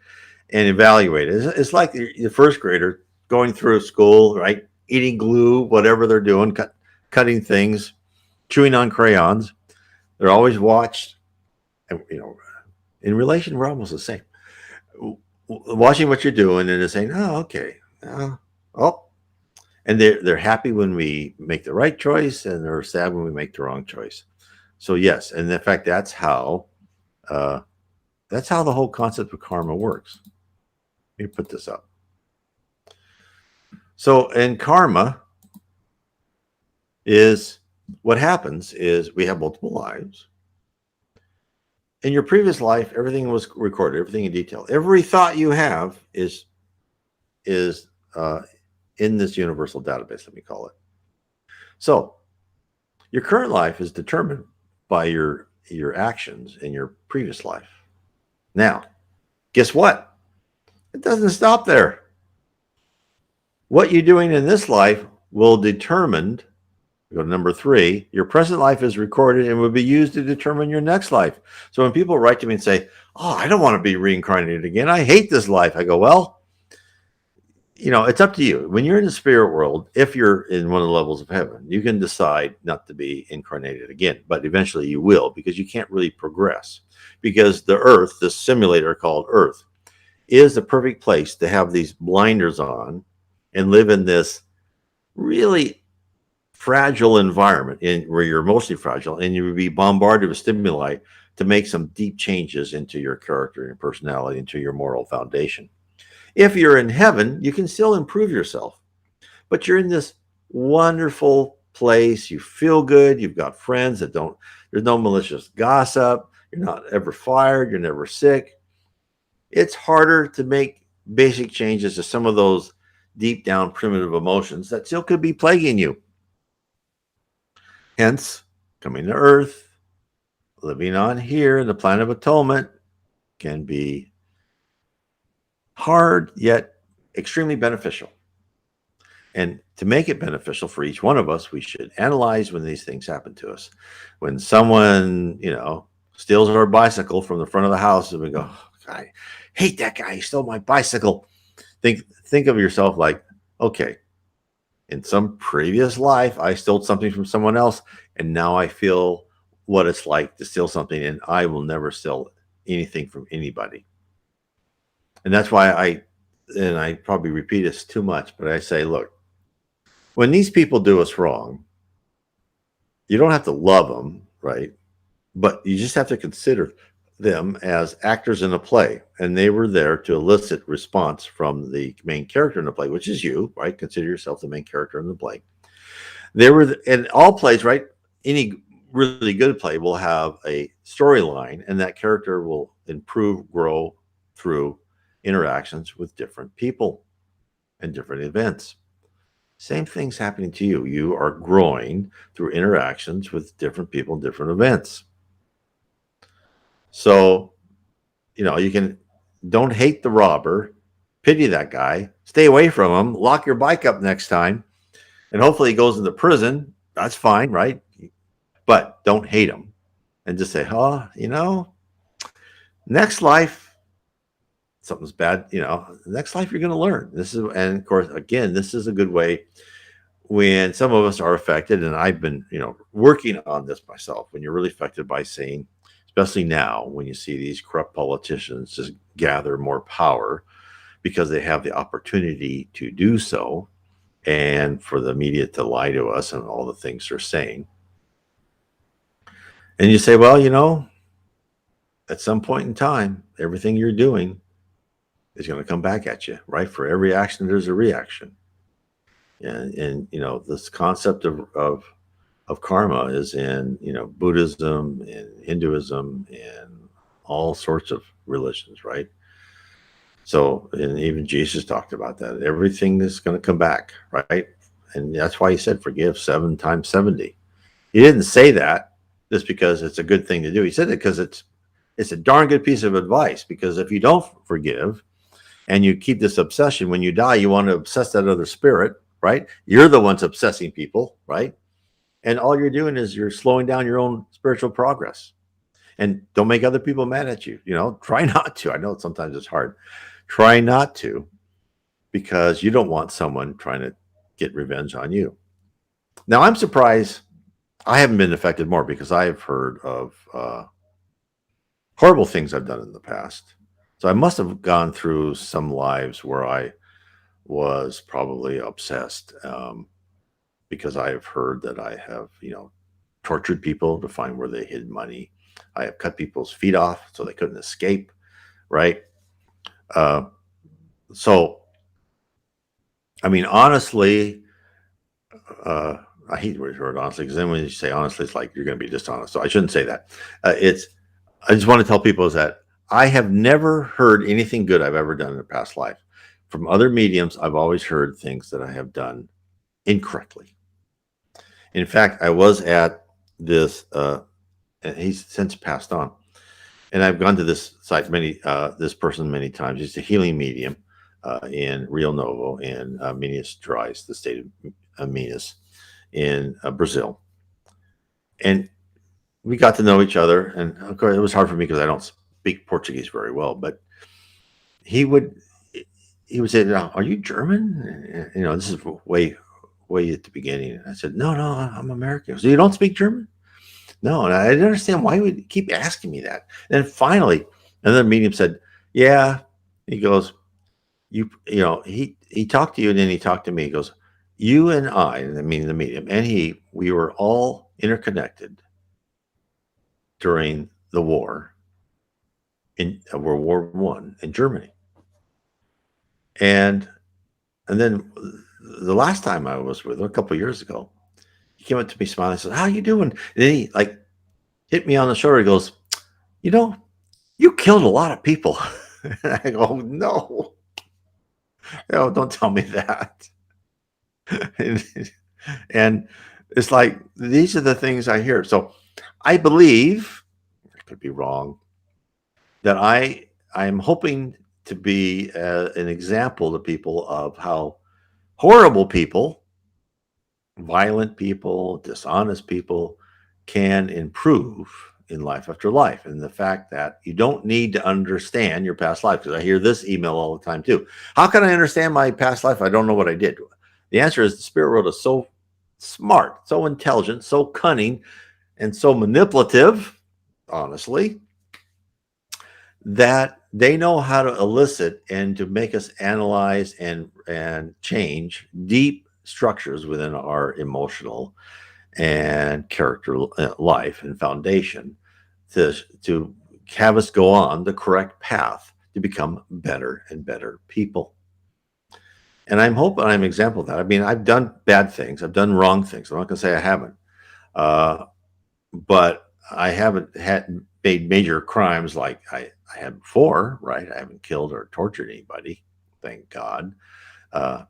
and evaluated. It's like the first grader going through school, right? Eating glue, whatever they're doing, cutting things, chewing on crayons. They're always watched. And, in relation, we're almost the same. Watching what you're doing and saying, "Oh, okay, oh," and they're happy when we make the right choice, and they're sad when we make the wrong choice. So yes, and in fact, that's how the whole concept of karma works. Let me put this up. So in karma is what happens is we have multiple lives. In your previous life, everything was recorded, everything in detail. Every thought you have is in this universal database, let me call it. So your current life is determined by your actions in your previous life. Now, guess what? It doesn't stop there. What you're doing in this life will determine, go to number 3, your present life is recorded and will be used to determine your next life. So when people write to me and say, "Oh, I don't want to be reincarnated again. I hate this life." I go, well, it's up to you. When you're in the spirit world, if you're in one of the levels of heaven, you can decide not to be incarnated again, but eventually you will, because you can't really progress. Because the earth, this simulator called Earth, is the perfect place to have these blinders on and live in this really fragile environment where you're mostly fragile, and you would be bombarded with stimuli to make some deep changes into your character and personality, into your moral foundation. If you're in heaven, you can still improve yourself, but you're in this wonderful place. You feel good. You've got friends there's no malicious gossip. You're not ever fired. You're never sick. It's harder to make basic changes to some of those deep down primitive emotions that still could be plaguing you. Hence, coming to Earth, living on here in the planet of atonement can be hard, yet extremely beneficial. And to make it beneficial for each one of us, we should analyze when these things happen to us. When someone, steals our bicycle from the front of the house, and we go, "Oh, I hate that guy. He stole my bicycle." Think of yourself like, okay, in some previous life, I stole something from someone else, and now I feel what it's like to steal something, and I will never steal anything from anybody. And that's why I probably repeat this too much, but I say, look, when these people do us wrong, you don't have to love them, right? But you just have to consider them as actors in a play, and they were there to elicit response from the main character in the play, which is you, right? Consider yourself the main character in the play. They were in all plays, right? Any really good play will have a storyline, and that character will improve, grow through interactions with different people and different events. Same thing's happening to you. You are growing through interactions with different people and different events. So, don't hate the robber, pity that guy, stay away from him, lock your bike up next time, and hopefully he goes into prison. That's fine, right? But don't hate him, and just say, next life, something's bad, next life you're going to learn. And of course, again, this is a good way when some of us are affected, and I've been, working on this myself, when you're really affected by seeing, especially now when you see these corrupt politicians just gather more power because they have the opportunity to do so, and for the media to lie to us and all the things they're saying. And you say, well, at some point in time, everything you're doing is going to come back at you, right? For every action, there's a reaction. And this concept of karma is in, Buddhism and Hinduism and all sorts of religions, right? So, and even Jesus talked about that. Everything is going to come back, right? And that's why he said, forgive 7 times 70. He didn't say that just because it's a good thing to do. He said it because it's a darn good piece of advice. Because if you don't forgive and you keep this obsession, when you die, you want to obsess that other spirit, right? You're the ones obsessing people, right? And all you're doing is you're slowing down your own spiritual progress. And don't make other people mad at you. Try not to. I know sometimes it's hard. Try not to, because you don't want someone trying to get revenge on you. Now, I'm surprised I haven't been affected more, because I've heard of horrible things I've done in the past. So I must have gone through some lives where I was probably obsessed, because I have heard that I have, tortured people to find where they hid money. I have cut people's feet off so they couldn't escape, right? Uh, so, I mean, honestly, uh, I hate the word honestly, because then when you say honestly, it's like you're going to be dishonest. So I shouldn't say that. I just want to tell people is that I have never heard anything good I've ever done in a past life. From other mediums, I've always heard things that I have done incorrectly. In fact, I was at this, and he's since passed on. And I've gone to this site this person many times. He's a healing medium in Rio Novo in Minas Gerais, the state of Minas in Brazil. And we got to know each other. And of course, it was hard for me because I don't speak Portuguese very well. But he would say, "Are you German?" This is way at the beginning. And I said, "No, I'm American." So you don't speak German? No, and I didn't understand why he would keep asking me that. And then finally, another medium said, "Yeah." He goes, he talked to you, and then he talked to me. He goes, "You and I mean the medium, and we were all interconnected during the war in World War One in Germany." And then the last time I was with him, a couple of years ago, he came up to me smiling and said, "How you doing?" And then he hit me on the shoulder. He goes, "You know, you killed a lot of people." And I go, "No, don't tell me that." and, and it's like, these are the things I hear. So I believe, I could be wrong, that I'm hoping to be an example to people of how horrible people, violent people, dishonest people can improve in life after life. And the fact that you don't need to understand your past life, because I hear this email all the time too. How can I understand my past life? I don't know what I did. The answer is the spirit world is so smart, so intelligent, so cunning, and so manipulative, honestly, that they know how to elicit and to make us analyze and change deep structures within our emotional and character life and foundation to have us go on the correct path to become better and better people. And I'm hoping I'm an example of that. I mean, I've done bad things. I've done wrong things. I'm not going to say I haven't. But I haven't made major crimes like I had before, right? I haven't killed or tortured anybody, thank God.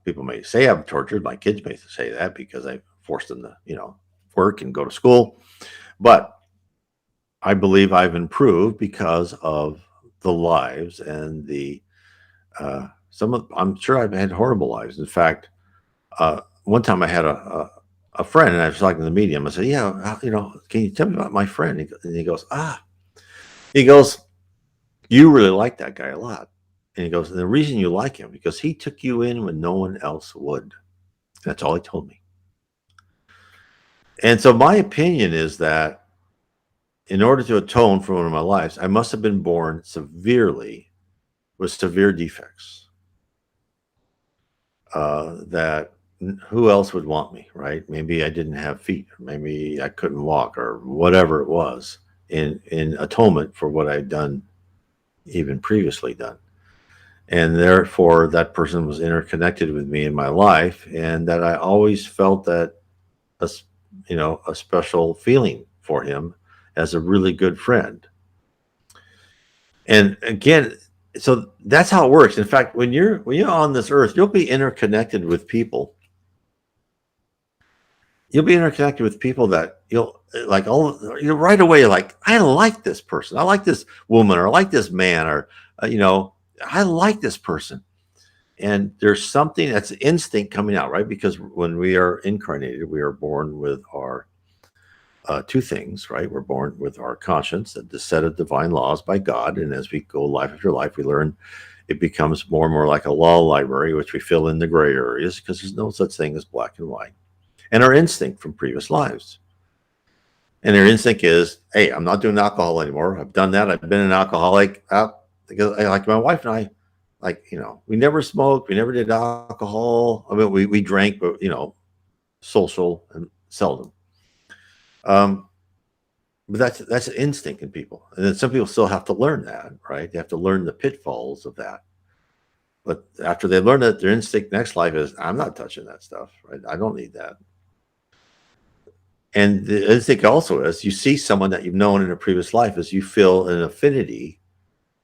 People may say I've tortured. My kids may say that because I forced them to, work and go to school. But I believe I've improved because of the lives and the I'm sure I've had horrible lives. In fact, one time I had a friend, and I was talking to the medium. I said, "Yeah, can you tell me about my friend?" And he goes, he goes, "You really like that guy a lot." And he goes, "And the reason you like him, because he took you in when no one else would." That's all he told me. And so my opinion is that in order to atone for one of my lives, I must have been born severely with severe defects. That who else would want me, right? Maybe I didn't have feet, or maybe I couldn't walk, or whatever it was in atonement for what I'd done, even previously done. And therefore that person was interconnected with me in my life, and that I always felt that a special feeling for him as a really good friend. And again, So that's how it works. In fact, when you're on this earth, you'll be interconnected with people. You'll be interconnected with people that you'll like all right away. Like, I like this person. I like this woman, or I like this man, or I like this person. And there's something that's instinct coming out, right? Because when we are incarnated, we are born with our two things, right? We're born with our conscience, the set of divine laws by God. And as we go life after life, we learn it becomes more and more like a law library, which we fill in the gray areas because there's no such thing as black and white. And our instinct from previous lives. And their instinct is, hey, I'm not doing alcohol anymore. I've done that. I've been an alcoholic. Because like my wife and I, we never smoked. We never did alcohol. I mean, we drank, but, social and seldom. But that's an instinct in people. And then some people still have to learn that, right? They have to learn the pitfalls of that. But after they learn that, their instinct next life is, I'm not touching that stuff, right? I don't need that. And the instinct also is, you see someone that you've known in a previous life, is you feel an affinity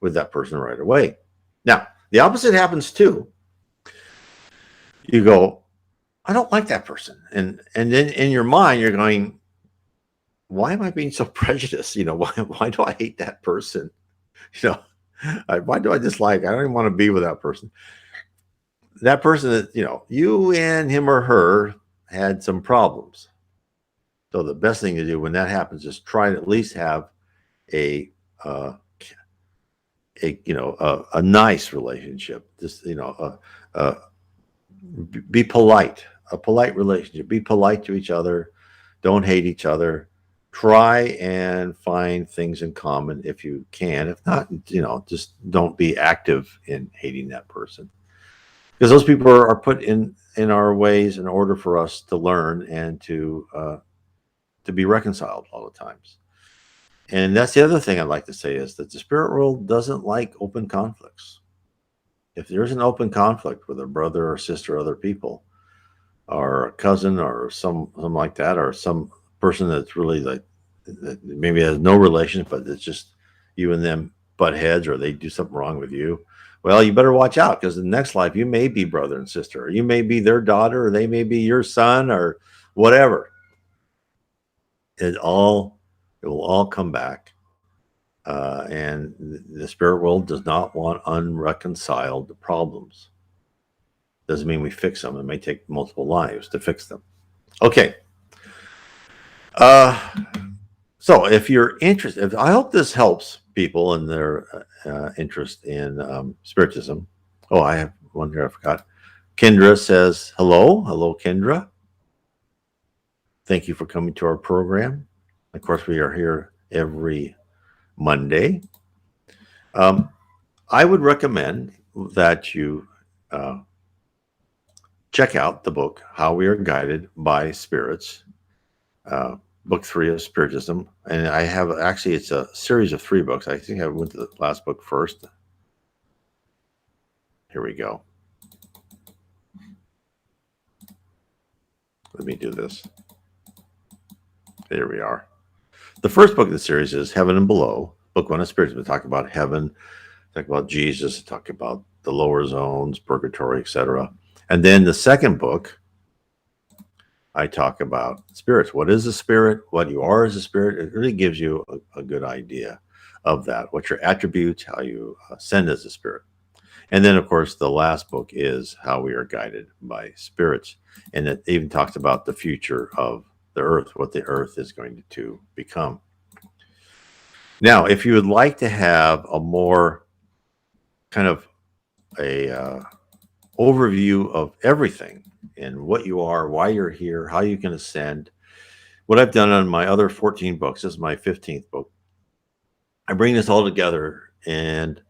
with that person right away. Now, the opposite happens too. You go, I don't like that person. And then in your mind, you're going, why am I being so prejudiced? Why do I hate that person? Why do I dislike? I don't even want to be with that person. That person that, you and him or her had some problems. So the best thing to do when that happens is try to at least have a nice relationship. Just, be polite, a polite relationship. Be polite to each other. Don't hate each other. Try and find things in common if you can. If not, just don't be active in hating that person, because those people are put in our ways in order for us to learn and to be reconciled all the times. And that's the other thing I'd like to say, is that the spirit world doesn't like open conflicts. If there's an open conflict with a brother or sister or other people, or a cousin or something like that, or some person that's really like, that maybe has no relation, but it's just you and them butt heads, or they do something wrong with you, well, you better watch out, because in the next life you may be brother and sister, or you may be their daughter, or they may be your son, or whatever. It will all come back. And the spirit world does not want unreconciled problems. Doesn't mean we fix them. It may take multiple lives to fix them. Okay. So if you're interested, I hope this helps people in their interest in Spiritism. Oh, I have one here I forgot. Kendra says, hello. Hello, Kendra. Thank you for coming to our program. Of course, we are here every Monday. I would recommend that you check out the book, How We Are Guided by Spirits, book 3 of Spiritism. And I have, actually, it's a series of 3 books. I think I went to the last book first. Here we go. Let me do this. There we are. The first book of the series is Heaven and Below, book 1 of Spiritism. We talk about heaven, talk about Jesus, talk about the lower zones, purgatory, etc. And then the second book, I talk about spirits. What is a spirit? What you are as a spirit? It really gives you a good idea of that. What your attributes, how you ascend as a spirit. And then, of course, the last book is How We Are Guided by Spirits. And it even talks about the future of the earth, what the earth is going to become. Now, if you would like to have a more kind of a overview of everything and what you are, why you're here, how you can ascend, what I've done on my other 14 books, this is my 15th book. I bring this all together, and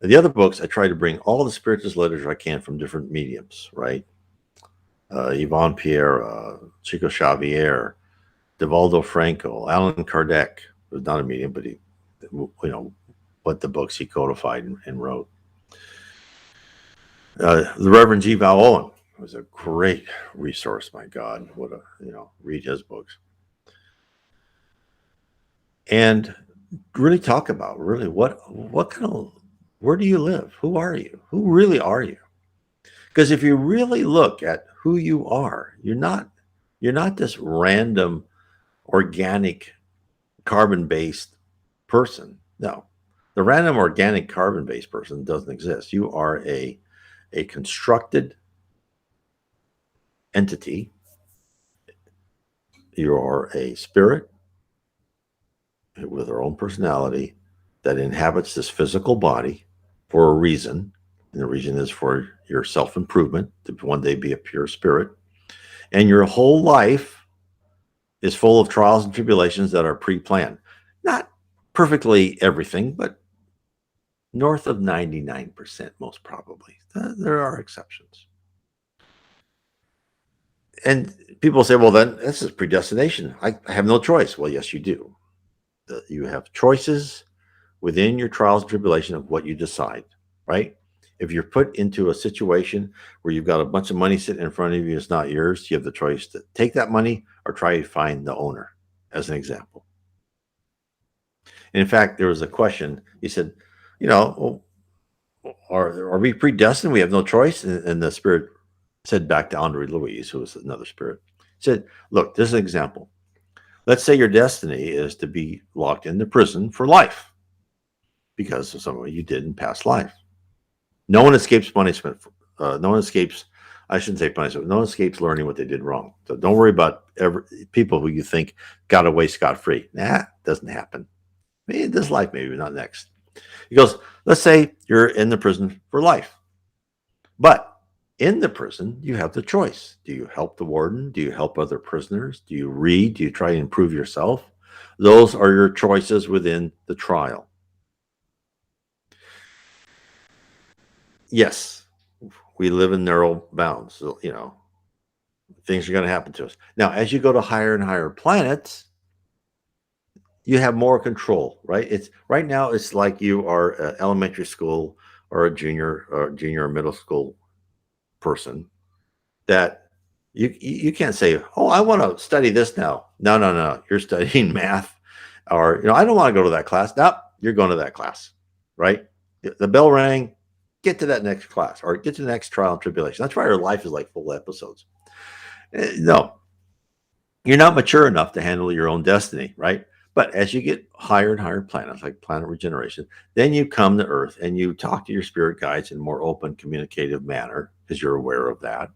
the other books, I try to bring all the spiritist literature I can from different mediums, right? Yvonne Pierre, Chico Xavier, Divaldo Franco, Allan Kardec was not a medium, but he, what the books he codified and wrote. The Reverend G. Val Owen was a great resource. My God, what a, read his books. And really talk about really what kind of Where do you live? Who are you? Who really are you? Because if you really look at who you are, you're not this random organic carbon-based person. No. The random organic carbon-based person doesn't exist. You are a constructed entity. You are a spirit with her own personality that inhabits this physical body for a reason. And the reason is for your self improvement to one day be a pure spirit. And your whole life is full of trials and tribulations that are pre planned. Not perfectly everything, but north of 99%, most probably. There are exceptions. And people say, well, then this is predestination. I have no choice. Well, yes, you do. You have choices within your trials and tribulation of what you decide, right? If you're put into a situation where you've got a bunch of money sitting in front of you, it's not yours, you have the choice to take that money or try to find the owner, as an example. And in fact, there was a question. He said, well, are we predestined? We have no choice. And the spirit said back to Andre Louise, who was another spirit, said, look, this is an example. Let's say your destiny is to be locked into prison for life because of something you did in past life. No one escapes punishment. No one escapes, I shouldn't say punishment, no one escapes learning what they did wrong. So don't worry about people who you think got away scot-free. Nah, doesn't happen. Maybe this life, maybe not next. He goes, let's say you're in the prison for life. But in the prison, you have the choice. Do you help the warden? Do you help other prisoners? Do you read? Do you try to improve yourself? Those are your choices within the trial. Yes, we live in narrow bounds. So, things are going to happen to us. Now, as you go to higher and higher planets, you have more control, right? Right now it's like you are an elementary school or a junior or middle school person that you can't say, oh, I want to study this now. No. You're studying math, or I don't want to go to that class. No, you're going to that class, right? The bell rang. Get to that next class or get to the next trial and tribulation. That's why our life is like full episodes. No, you're not mature enough to handle your own destiny, right? But as you get higher and higher planets, like planet regeneration, then you come to Earth and you talk to your spirit guides in a more open, communicative manner because you're aware of that.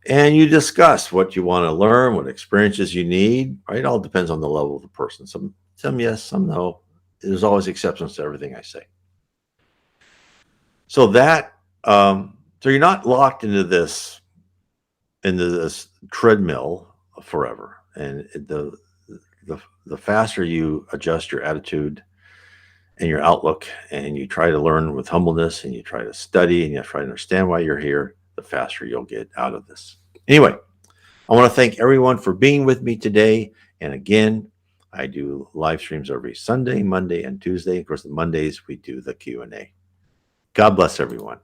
And you discuss what you want to learn, what experiences you need, right? It all depends on the level of the person. Some yes, some no. There's always exceptions to everything I say. So so you're not locked into this treadmill forever. And the faster you adjust your attitude and your outlook, and you try to learn with humbleness, and you try to study, and you try to understand why you're here, the faster you'll get out of this. Anyway, I want to thank everyone for being with me today. And again, I do live streams every Sunday, Monday, and Tuesday. Of course, the Mondays we do the Q&A. God bless everyone.